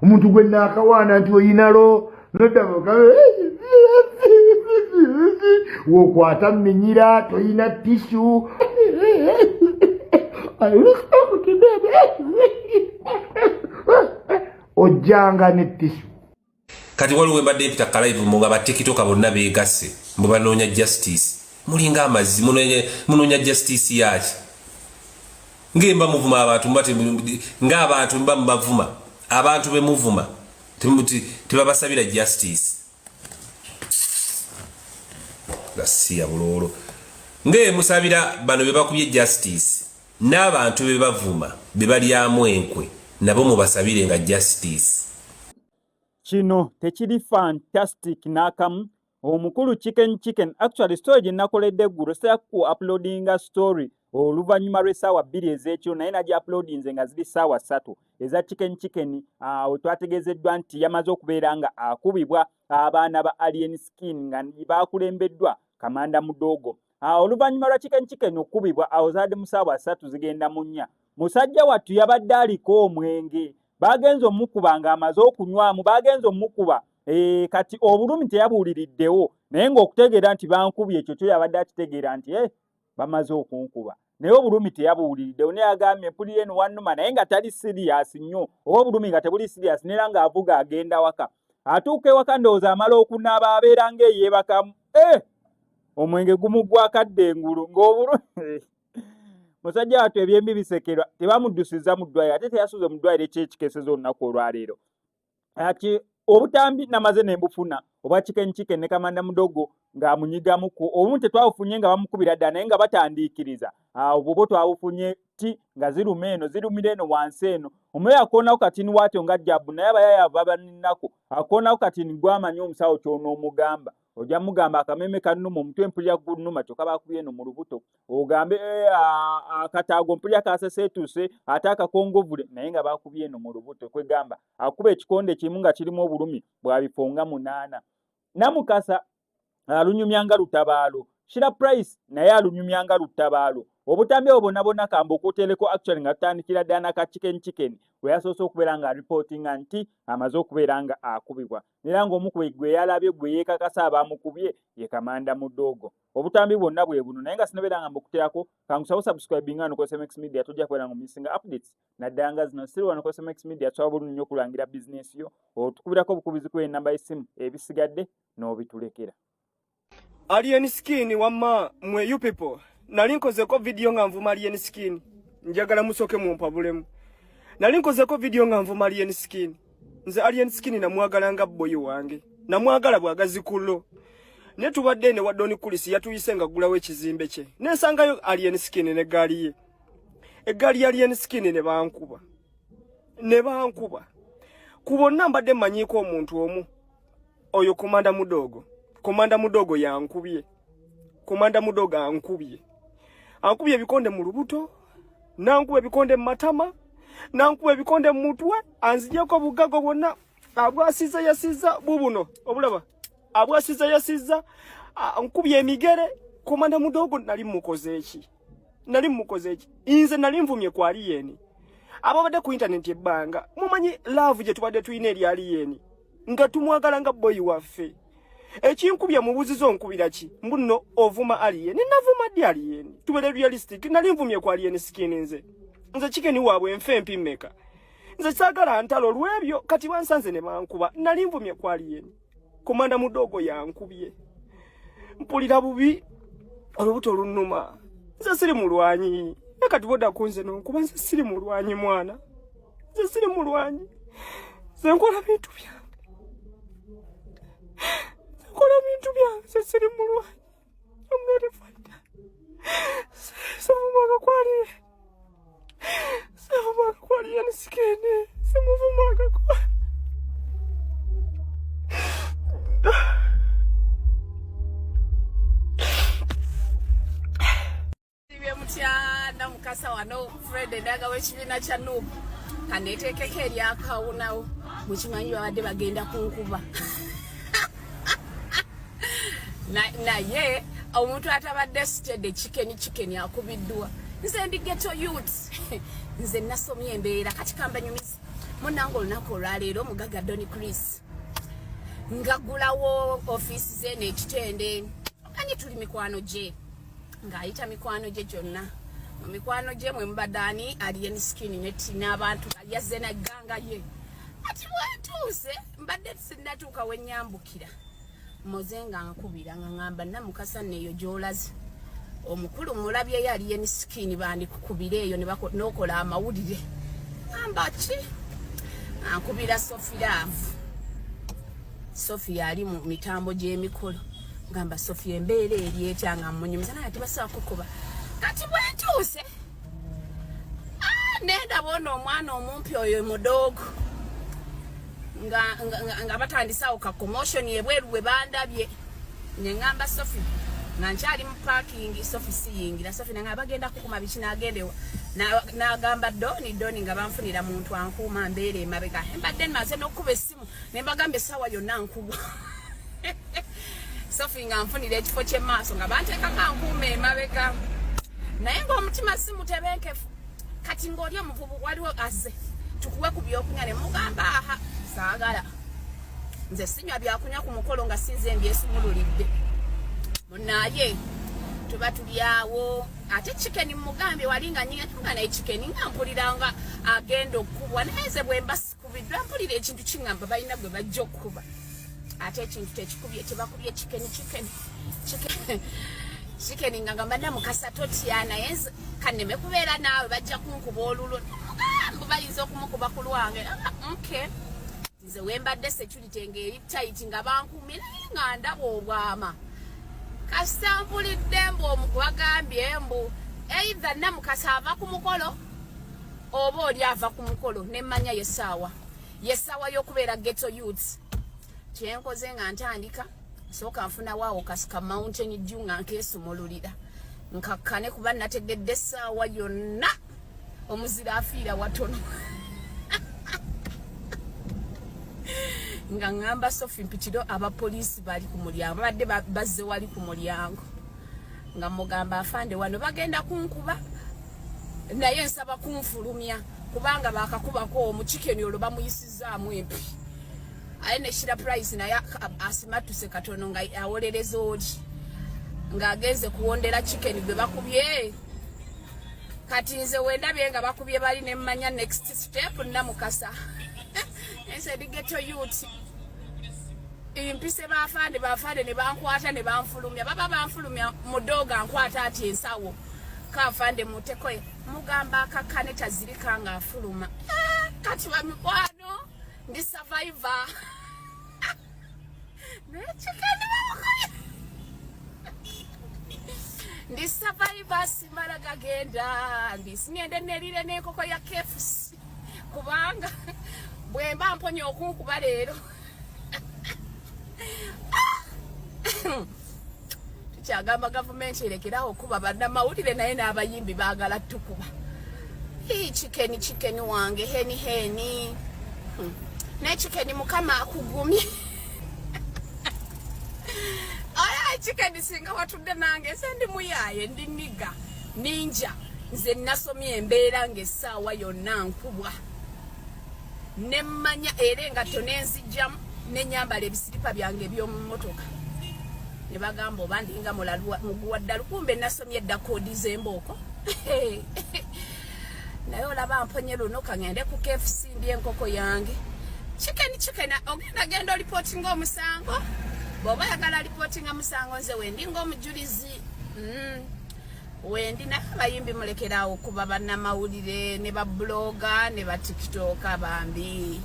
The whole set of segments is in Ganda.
omuntu gwe naakawaana nti oyinalo noddamuka wokwata minyira toyina tishu ojjanga ne tishu. Kati waliwo mbadde mpita kalive nga ba TikTok bonna beegasse mbu banoonya justice. Mulinga amazzi munoonya justice yaki? Ngemba muvuma abantu mbate ng'abantu mba mbavuma. Abantu be muvuma tebabasabira justice. Gasiya bulolo. Nge musabira bano be bakubye justice. N'abantu be bavuma be balyamu enkwe nabo mubasabire nga justice. Kino tekiri fantastic nakamu. Omukulu chicken actually story gye nakoledde eggulu sitera ku uploadinga story oluvannyuma lw'essaawa 2 ez'ekiro naye nagi uploadinze nga ziri ssaawa 3 eza chicken twategeezeddwa nti yamaze okubeera nga akubibwa abaana ba Alien Skin nga bakulembeddwa Kamanda Mudogo. Oluvannyuma lwa chicken okubibwa awozadde mu ssaawa 3 zigenda mu 4 musajja wattu yabadde aliko omwenge bagenze omukuba nga amaze okunywamu bagenze omukuba kati obulumi teyabuuliriddewo naye ng'okutegeera nti bankubye ekyo kyo yabadde akitegeera nti bamaze okunkuba naye obulumi teyabuuliriddewo naye agambye mpulira eno wannuma naye nga tali serious nnyo oba obulumi nga tebuli serious neera ng'avuga agenda waka atuuka ewaka ndowooza amala okunaaba abeera ng'eyeebakamu omwenge gumugwakadde engulu ng'obulumi musajja wattu ebyembi bisekerwa tebamuddusiza mu ddwaliro ate teyasuze mu ddwaliro ekyekikeseza olunaku olwaleero ati obutambi namaze nembufuna oba chicken ne Kamanda Mudogo ng'amunyigamuko obumu tetwabufunye nga bamukubira ddala naye nga batandiikiriza obwo twabufunye ti nga zirumira eno wansi eno omuleyo akoonako katini waatyo nga jjabbu naye abayayava baninako akoonako katini gw'amanyi omusawo ky'onoomugamba ojja mugamba akameme kannuma omutwe mpulira gunnuma kyokka baakubye eno mu lubuto ogambe akataago mpulira kaseseetuse ate akakongovule naye nga baakubye eno mu lubuto kwegamba akuba ekikonde kimu nga kirimu obulumi bwabifonga 8 Namukasa alunyumyanga lutabaalo Shira Price naye alunyumyanga lutabaalo obutambi obonabona kamba okuteeleko actually nga tutandikira ddala ka chicken we yasoose okubeera nga reportinga nti amaze okubeera nga akubibwa era ng'omukubi gwe yalabye gwe yeekakasa abamukubye ye Kamanda Mudogo obutambi bwonna bwe buno naye nga sinabeera nga mbukuterako kangusawo subscribinga no SMX Media tojja kubeera nga mumisinga updates naddala nga zino siri wano SMX Media tusobola bulungi nnyo okulangira business yo otukubirako obukubizi kw'ennamba y'essimu ebisigadde n'obitulekera. Alien Skin wamma mwe you people nali nkozeko video nga nvuma Alien Skin njagala musoke mu mpabulemu nali nkozeko video nga nvuma Alien Skin nze Alien Skin namwagala nga boy wange namwagala bwagazi kullo ne tubadde ne wadoni kulisi yatuyise nga gulawo ekizimbe kye nensangayo Alien Skin ne gaali ye egaali ya Alien Skin ne bankuba kubonna mbadde manyiko omuntu omu oyo Kamanda Mudogo yankubye Kamanda Mudogo ankubye ebikonde mu lubuto nankuba ebikonde mu matama nankuba ebikonde mu mutwe anzijeko bugago bonna abwasiza yasiza bubuno obulaba abwasiza yasiza ankubye emigere Kamanda Mudogo nali mukoze eki inze nali nvumye kwa Alien abo badde ku internet ebbanga mumanyi love je tubadde tuyina eri Alien nga tumwagala nga boy waffe ekinkubya mubuzizo nkubira ki mbuno ovuma Alien navuma di Alien tubere realistic nali nvumye kwa Alien Skin nze chicken waabwe enfe mpimeka nze sagala ntalo lwebyo kati wansanze ne bankuba nali nvumye kwa Alien Kamanda Mudogo yankubye mpulira bubi olubuto lunnuma nze siri mulwanyi kati boda kunze nonkuba nze siri mulwanyi mwana nze siri mulwanyi nze nkola bintu byange siri mulwanyi I'm not a fighter semumaga kwali Alien Skin semumaga kwali Namukasa wano Fred edaga w'ekibiina kya Nuupu kaneeteekeko eryakawunawo mukimanyi babadde bagenda kunkuba naye omuntu atabadde stede chicken akubiddwa nze ndi ghetto youth nze nasomye embeera kati kamba nyumiza munango olunaku olwaleero Mugaga Donny Chris ngagulawo office ze n'ekitende ani tuli mikwano gye ng'ayita mikwano gye gyonna mu mikwano gye mwe mbadani ali enskin ne tina abantu yazze na ganga ye ati bwatuuse mbadde sinnatuuka we nnyambukira mozenga nkubira nga ngamba namukasa neyo gy'olaze omukulu mulabye yali enskin bandi kukubira eyo ne nokola amawulire amba ki ankubira Sofia ali mu mitambo gy'emikolo ngamba Sofia embeera eri etyanga mmunyumiza naye tibasaba kukuba kati bwentuuse nenda bona omwana omumpi oyo mudogo nga batandisawo ka commotion yebweru bwe bandabye ngamba Sofia nga nkyali mu parking Sofia siyingira Sofia nga bagenda kukuma biki nagendewa nagamba Doni nga banfunira muntu ankuuma mbeera emabega mbadde maze n'okuba essimu ne mbagamba essaawa yonna nkubwa Sofia nga nfunira ekifo ky'emaaso nga banteeka kankuuma emabega naye ng'omutima simutebenkefu kati ng'oli omuvubu waliwo azze tukuwe ku byokunywa ne mugamba aha saagala nze sinywa byakunywa ku mukolo nga sinze mbyesumululidde munaye tuba tulyawo ate chicken mugambe walinga nyinga naye chicken nga mpuliranga agenda okubwa neze bwe mbasikubiddwa mpulira ekintu kingamba balina gwe bajja okuba ate ekintu tekikubye tebakubye chicken nga ngamba na mukasa totyana yenze kaneme kubeera naawe bajja kunkuba olulwo mugambo bayinza okumukuba ku lwange okay nze wembadde security engeri tight nga bankumira nga ndaba obwama kasita mpulidde mbu omugambye mbu either namukasa ava ku mukolo oba oli ava ku mukolo nemmanya yessaawa y'okubeera ghetto youths kyenkoze nga ntandika sooka nfuna waawo kasika mountain dew nga nkeesumululira nkakkane kuba nategedde essaawa yonna omuzira afiira watono nga ngamba Sophie mpitiro abapoliisi bali ku mulyango badde bazze wali ku mulyango nga mugamba afande wano bagenda kunkuba naye nsaba kunfulumya kubanga bakakubako omukikeni olwo bamuyisizaamu empi aye ne Shira Price naye asimatuse katono nga awolereza oli ng'agenze kuwondera chicken gwe bakubye kati nze wendabye nga bakubye bali ne mmanya next step namukasa ense digeto youth impise bafande ne bankwata ne banfulumya baba banfulumya mudoga nkwata ati ensawo kafande mutekoye mugamba akakane tazirika nga afuluma kati bamikwano ndi survivor ne chicken bamukoye ndi survivor simala gagenda ndi sinyende nelire n'enkoko ya KFC kubanga bwemba mponye okunkuba leero tukyagamba gavumenti erekerawo okuba bannamawulire naye n'abayimbi baagala tukuba chicken wange heni ne chicken mukama akugumye aya chicken singa watudde nange nze ndi muyaye ndi niga ninja nze nasomye embeera ng'essaawa yonna nkubwa nemmanya era engatto nenzijjamu nenyambala ebisiripa byange eby'omu mmotoka ne bagamba oba ndinga muguwa ddala kumbe nasomye edda koodi z'embooko naye olaba mponye luno kangende ku KFC ndye enkoko yange chicken ogenda genda olipootinga omusango bw'oba yagala alipootinga musango nze wendi ng'omujulizi wendi naye abayimbi mulekerawo kuba bannamawulire ne babloga ne batiktoka bambi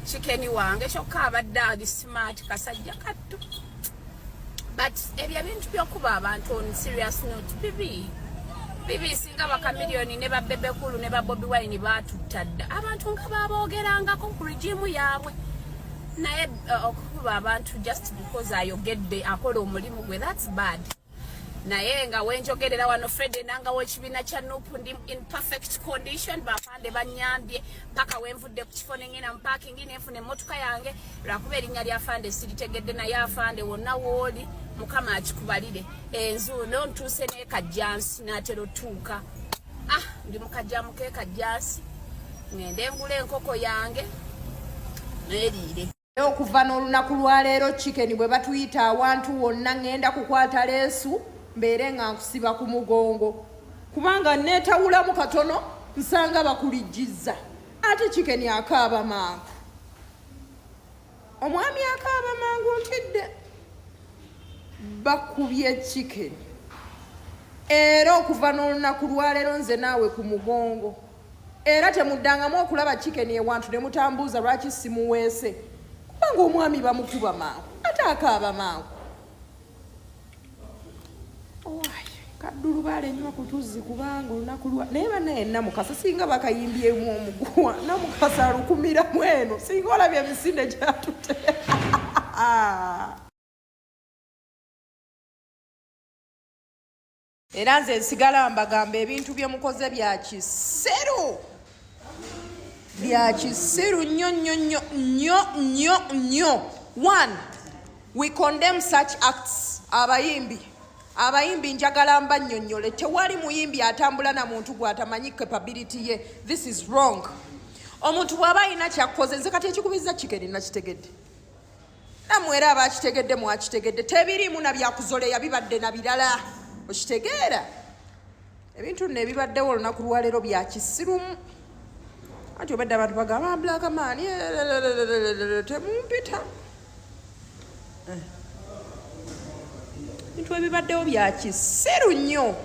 chicken wange kyokka abadde ali smart kasajja kattu but ebyo bintu byokuba abantu on serious note bibi singa bakamiliyoni ne babebekulu ne babobi wine batutadda abantu nga baboogerangako ku regime yaabwe naye okuba abantu just because ayogedde akola omulimu gwe that's bad naye nga wenjogerera wano Fred nanga w'ekibiina kya Nuupu ndi in perfect condition bafande banyambye paka wenvudde ku kifo nengena mu parking nenfuna emmotoka yange lwakuba erinnya lya fande siritegedde naye afande wonna wooli mukama akikubalire enzuuno ntuuse n'ekajjansi n'atera otuuka ndi mukajjamu k'ekajjansi ngende ngule enkoko yange neeriire. Okuva n'olunaku lwa leero chicken bwe batuyita awantu wonna ngenda kukwata leesu mbeere nga nkusiba ku mugongo kubanga neetawulamu katono nsanga bakulijjizza ate chicken akaaba mangu. Omwami akaaba mangu ntidde bakubye chicken era okuva n'olunaku lwa leero nze naawe ku mugongo era temuddangamu okulaba chicken ewantu ne mutambuuza lwaki simuweese kubanga omwami bamukuba mangu ate akaaba mangu. Kaddulu balenywa ku tuzzi kubanga olunaku lwa naye banenna mukasa singa bakayimbyemu omuguwa namukasa alukumiramu eno singa olabye emisinde gyatute. Era nze nsigala mbagamba ebintu bye mukoze bya kiseru nnyo nnyo nnyo nnyo nnyo nnyo. One, we condemn such acts. Abayimbi njagala mbannyonnyole tewali muyimbi atambula na muntu gw'atamanyi capability ye. This is wrong. Omuntu bw'aba alina kyakkoze nze kati ekikubiza chicken nakitegedde namwe era abakitegedde mwakitegedde tebirimu na byakuzoleya bibadde na birala okitegeera ebintu nno ebibaddewo olunaku lwa leero bya kisirumu ati obadde abantu bagamba black man temumpita bintu ebibaddewo bya kisiru nnyo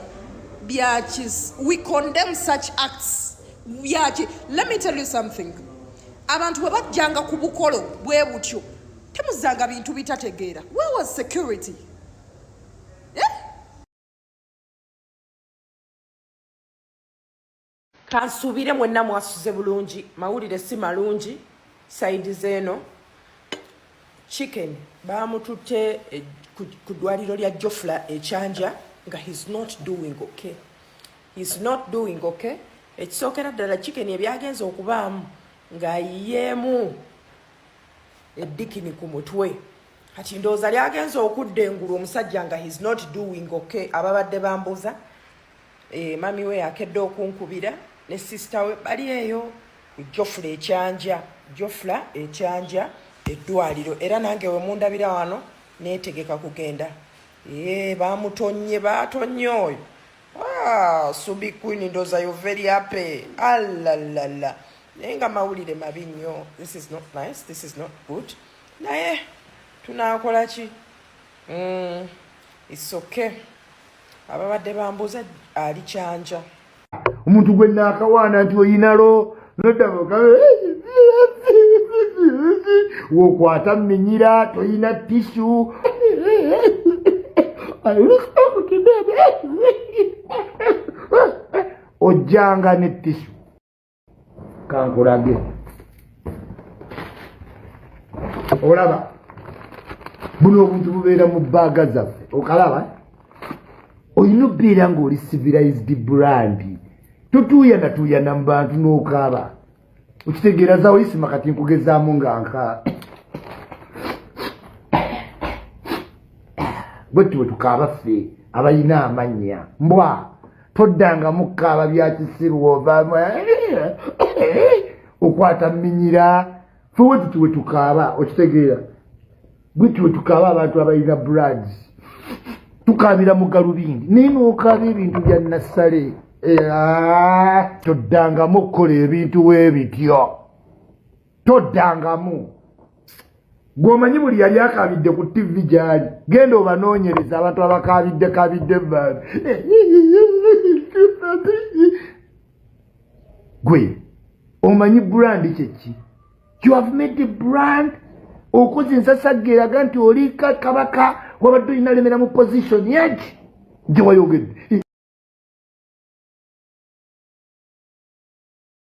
we condemn such acts. Let me tell you something. Abantu bwe bajjanga ku bukolo bwe butyo temuzanga bintu bitategeera. Where was security? Kansubire mwenna mwasuze bulungi mawulire si malungi side zeno chicken bamututte ku ddwaliro lya Jofla Echanja nga he's not doing okay. Ekisookera ddala chicken ebyagenza okubaamu ng'ayiyeemu eddikini ku mutwe kati ndowooza lyagenza okudda engulu omusajja nga he's not doing okay. Ababadde bambuza mami we akedde okunkubira ne sister we bali eyo Jofla Echanja eddwaliro era nange we mundabira wano neetegeka kugenda. Bamutonye batonye oyo. Subi Queen ndoza you're very happy. Alalala. Nenga mawulire mabi nnyo. This is not nice. This is not good. Naye tunakola ki? It's okay. Ababadde bambuza ali Chanja. Omuntu gwe nakawaana nti oyinalo nodaboka wokwata minyira toyina tishu ojjanga ne tishu kankulage olaba buno obuntu bubeera mu bbaaga zaffe okalaba oyina okubeera ng'oli civilized brand tutuyana mu bantu n'okaaba ukitegeera zaawo isima kati nkugezaamu nga nka bwetu bwe tukaaba ffe abalina amannya mbwa toddanga mukaaba bya kisiru ovaamu okwata minyira ffe wetutu bwe tukaaba okitegeera bwetu bwe tukaaba abantu abalina brads tukaabira mu galubindi naye n'okaaba ebintu bya nassale toddangamu okukola ebintu weebityo toddangamu gw'omanyi buli yali akaabidde ku TV gyali genda obanoonyereza abantu abakaabidde bantu gwe omanyi brand kyeki you have made a brand okoze ensasagge eraga nti oli kabaka wabadde olina lemera mu position yaki gye wayogedde